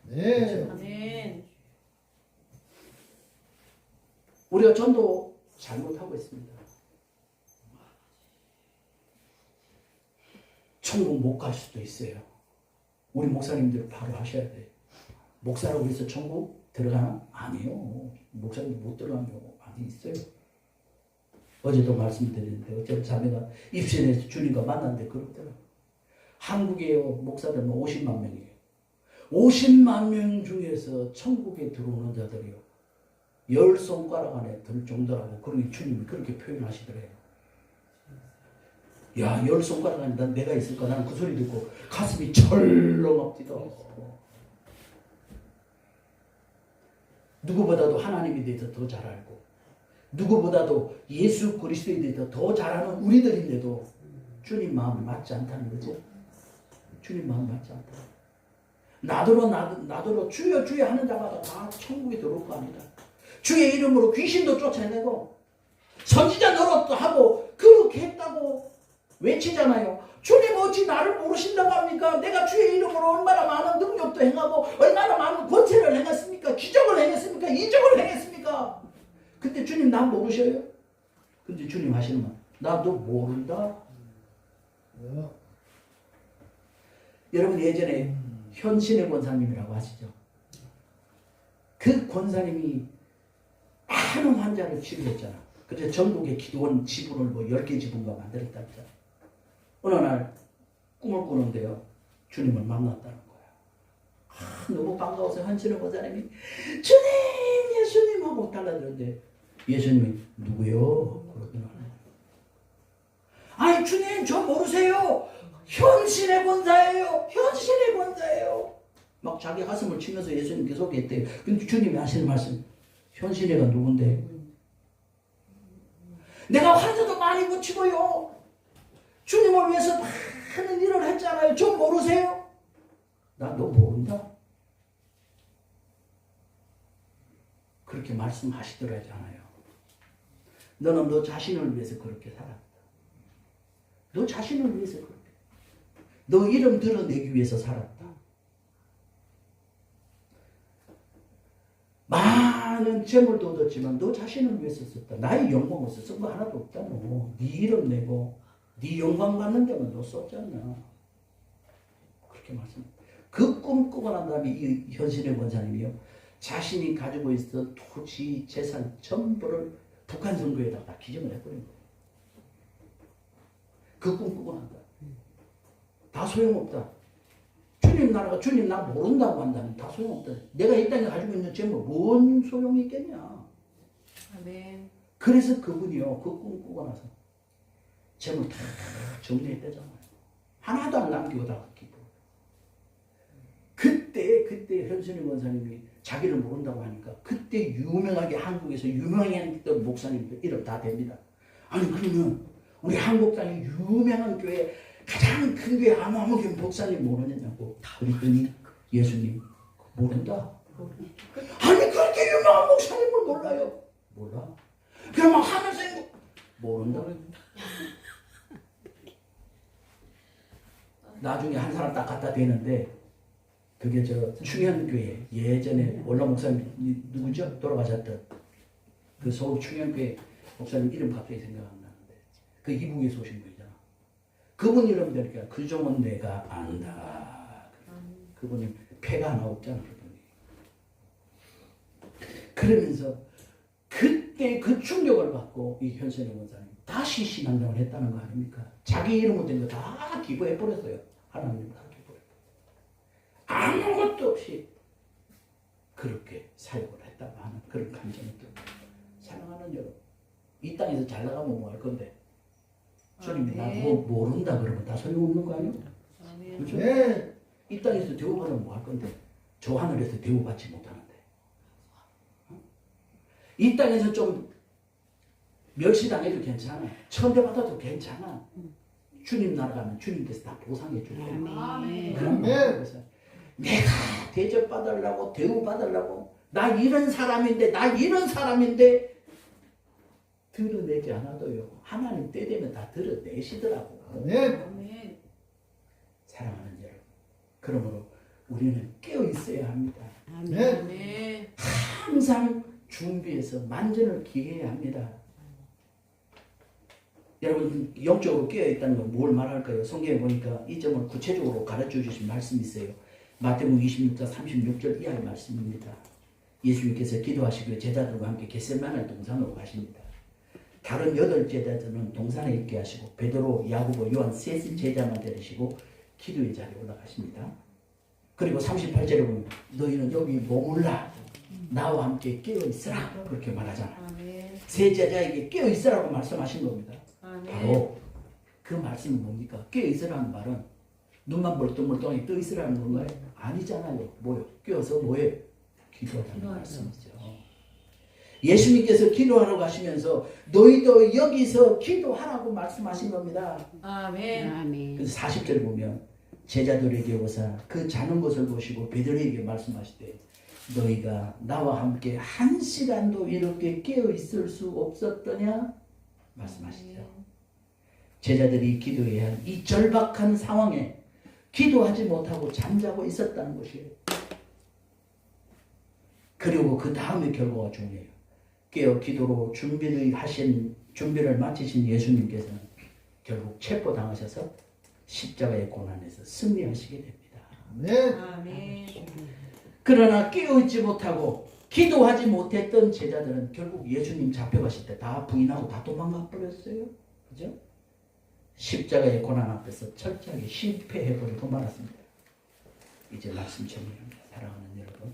네. 아멘. 우리가 전도 잘못하고 있습니다. 천국 못 갈 수도 있어요. 우리 목사님들 바로 하셔야 돼요. 목사라고 해서 천국 들어가나? 아니요. 목사님 못 들어가는 경우 많이 있어요. 어제도 말씀드렸는데 어제 자매가 입신에서 주님과 만났는데 그렇더라고요. 한국에요 목사들 50만 명이에요. 50만 명 중에서 천국에 들어오는 자들이요 10손가락 안에 들 정도라고 그러니 주님이 그렇게 표현하시더래요. 야 10손가락 안에 난 내가 있을까? 나는 그 소리 듣고 가슴이 철렁 엎디더. 누구보다도 하나님에 대해서 더 잘 알고 누구보다도 예수 그리스도에 대해서 더 잘 아는 우리들인데도 주님 마음이 맞지 않다는 거죠. 주님 마음이 맞지 않다. 나더러 주여 주여 하는 자마다 다 천국에 들어올 거 아니다. 주의 이름으로 귀신도 쫓아내고 선지자 노릇도 하고 그렇게 했다고 외치잖아요. 주님 어찌 나를 모르신다고 합니까? 내가 주의 이름으로 얼마나 많은 능력도 행하고 얼마나 많은 권세를 행했습니까? 기적을 행했습니까? 이적을 행했습니까? 근데 주님 나 모르셔요? 근데 주님 하시는 말, 나도 모른다. 여러분 예전에 현신의 권사님이라고 아시죠? 그 권사님이 많은 환자를 치료했잖아. 그래서 전국의 기도원 지분을 뭐 10개 지분가 만들었다 했잖아. 어느 날 꿈을 꾸는데요. 주님을 만났다는 거야. 너무 반가워서 현신의 권사님이 주님 예수님 하고 달라들었는데 예수님이 누구요? 그러더라고요. 아니 주님 저 모르세요? 현신의 권사예요. 현신의 권사예요. 막 자기 가슴을 치면서 예수님께 소개했대요. 근데 주님이 하시는 말씀, 현신애가 누군데? 내가 환자도 많이 고치고요. 주님을 위해서 많은 일을 했잖아요. 저 모르세요? 나 너 모른다. 그렇게 말씀하시더라잖아요. 너는 너 자신을 위해서 그렇게 살았다. 너 자신을 위해서 그렇게. 너 이름 드러내기 위해서 살았다. 많은 재물도 얻었지만 너 자신을 위해서 썼다. 나의 영광을 쓴 거 하나도 없다. 너. 네 이름 내고 네 영광 받는 데만 너 썼잖아. 그렇게 말씀합니다. 그 꿈 꾸고 난 다음에 이 현신의 권사님이요. 자신이 가지고 있었던 토지, 재산 전부를 북한 선거에다가 다 기증을 해버린 거예요. 그 꿈 꾸고 난 다음에. 다 소용없다. 주님 나라가 주님 나 모른다고 한다면 다 소용없다. 내가 이 땅에 가지고 있는 재물 뭔 소용이 있겠냐. 아멘. 그래서 그분이요. 그 꿈 꾸고 나서 재물 다 정리했대잖아요. 하나도 안 남기고 다 기도. 그때 현순이 권사님이 자기를 모른다고 하니까 그때 유명하게 한국에서 유명하게 했던 목사님들 이름 다 됩니다. 아니 그러면 우리 한국 땅에 유명한 교회 가장 큰 교회 아무개 목사님 모르냐고 그랬더니 예수님 모른다. 아니 그렇게 유명한 목사님을 몰라요. 몰라? 그러면 하늘생 모른다. 나중에 한 사람 딱 갖다 대는데 그게 저 충현교회 예전에 원로 목사님 누구죠? 돌아가셨던 그 서울 충현교회 목사님 이름 갑자기 생각 안 나는데 그 이북에서 오신 분이잖아. 그분 이름 되니까 그 종은 내가 안다. 그분이 폐가 하나 없잖아. 그분이. 그러면서 그때 그 충격을 받고 이 현선의 원사님 다시 신앙생활을 했다는 거 아닙니까? 자기 이름으로 된 거 다 기부해버렸어요. 하나님 다 기부해버렸어요. 아무것도 없이 그렇게 사역을 했다고 하는 그런 감정이 듭니다. 사랑하는 여러분, 이 땅에서 잘 나가면 뭐 할 건데 주님이 나 모른다 그러면 다 소용없는 거 아니에요? 그렇죠? 네. 이 땅에서 대우받으면 뭐 할 건데 저 하늘에서 대우받지 못하는데 이 땅에서 좀 멸시당해도 괜찮아. 천대받아도 괜찮아. 주님 나라 가면 주님께서 다 보상해 줄 거예요. 그런 거에서 내가 대접받으려고 대우받으려고 나 이런 사람인데 드러내지 않아도요. 하나님 때 되면 다 드러내시더라고. 네. 사랑하는 여러분. 그러므로 우리는 깨어 있어야 합니다. 네. 항상 준비해서 만전을 기해야 합니다. 여러분 영적으로 깨어있다는 건 뭘 말할까요? 성경에 보니까 이 점을 구체적으로 가르쳐 주신 말씀이 있어요. 마태복음 26장 36절 이하의 말씀입니다. 예수님께서 기도하시고 제자들과 함께 겟세마네 동산으로 가십니다. 다른 8 제자들은 동산에 있게 하시고 베드로, 야고보, 요한 셋 제자만 데리시고 기도의 자리에 올라가십니다. 그리고 38절에 보면 너희는 여기 머물라 나와 함께 깨어있으라 그렇게 말하잖아요. 세 제자에게 깨어있으라고 말씀하신 겁니다. 바로 그 말씀이 뭡니까? 깨어있으라는 말은 눈만 멀뚱멀뚱하게 떠있으라는 건가요? 아니잖아요. 뭐요? 깨어서 뭐예요? 기도하라는 말씀이죠. 예수님께서 기도하러 가시면서 너희도 여기서 기도하라고 말씀하신 겁니다. 아멘. 그래서 40절 보면 제자들에게 오사 그 자는 것을 보시고 베드로에게 말씀하시되 너희가 나와 함께 1시간도 이렇게 깨어 있을 수 없었더냐 말씀하시죠. 제자들이 기도해야 할 이 절박한 상황에 기도하지 못하고 잠자고 있었다는 것이에요. 그리고 그 다음에 결과가 중요해요. 깨어 기도로 준비를 마치신 예수님께서는 결국 체포당하셔서 십자가의 고난에서 승리하시게 됩니다. 아멘. 그러나 깨어있지 못하고 기도하지 못했던 제자들은 결국 예수님 잡혀가실 때 다 부인하고 다 도망가 버렸어요. 그죠? 십자가의 고난 앞에서 철저하게 실패해버리고 말았습니다. 이제 말씀 정리합니다. 사랑하는 여러분,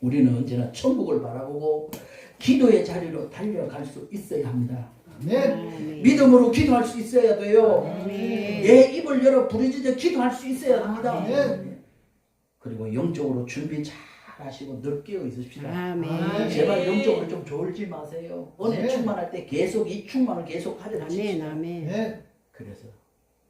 우리는 언제나 천국을 바라보고 기도의 자리로 달려갈 수 있어야 합니다. 믿음으로 기도할 수 있어야 돼요. 예, 입을 열어 부르짖어 기도할 수 있어야 합니다. 그리고 영적으로 준비 잘 하시고 늘 깨어 있으십시다. 아멘. 제발 영적으로 좀 졸지 마세요. 은혜 충만할 때 계속 이 충만을 계속 아멘. 하려고 아멘. 그래서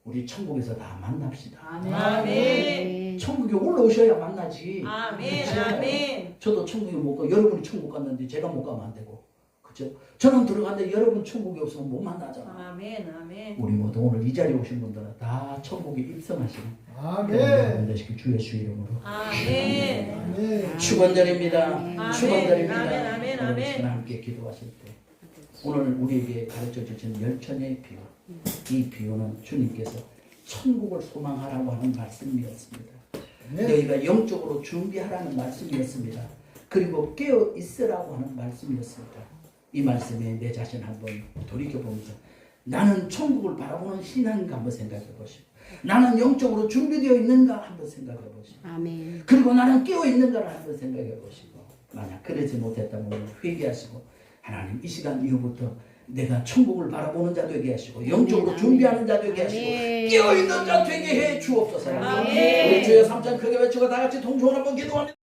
우리 천국에서 다 만납시다. 아멘. 천국에 올라오셔야 만나지. 아멘. 그렇죠? 아멘. 저도 천국에 못 가. 여러분이 천국 갔는데 제가 못 가면 안 되고. 그죠? 저는 들어갔는데 여러분 천국에 없으면 못 만나잖아. 아멘. 아멘. 우리 모두 오늘 이 자리에 오신 분들은 다 천국에 입성하시는 아멘. 여러분 되시길 주의 수 이름으로 아멘. 아멘. 축원드립니다. 아멘. 축원드립니다. 아멘. 아멘. 여러분 아멘. 저와 함께 기도하실 때 오늘 우리에게 가르쳐 주신 열천의 비유, 이 비유는 주님께서 천국을 소망하라고 하는 말씀이었습니다. 너희가 영적으로 준비하라는 말씀이었습니다. 그리고 깨어 있으라고 하는 말씀이었습니다. 이 말씀에 내 자신 한번 돌이켜보면서 나는 천국을 바라보는 신앙인가 한번 생각해 보시고, 나는 영적으로 준비되어 있는가 한번 생각해 보시고, 아멘. 그리고 나는 깨어 있는가를 한번 생각해 보시고, 만약 그러지 못했다면 회개하시고, 하나님 이 시간 이후부터 내가 천국을 바라보는 자 되게 하시고, 영적으로 아멘. 준비하는 자 되게 하시고, 아멘. 깨어 있는 자 되게 해 주옵소서. 아멘. 우리 주여 3장 크게 외치고 다 같이 동조를 한번 기도합니다.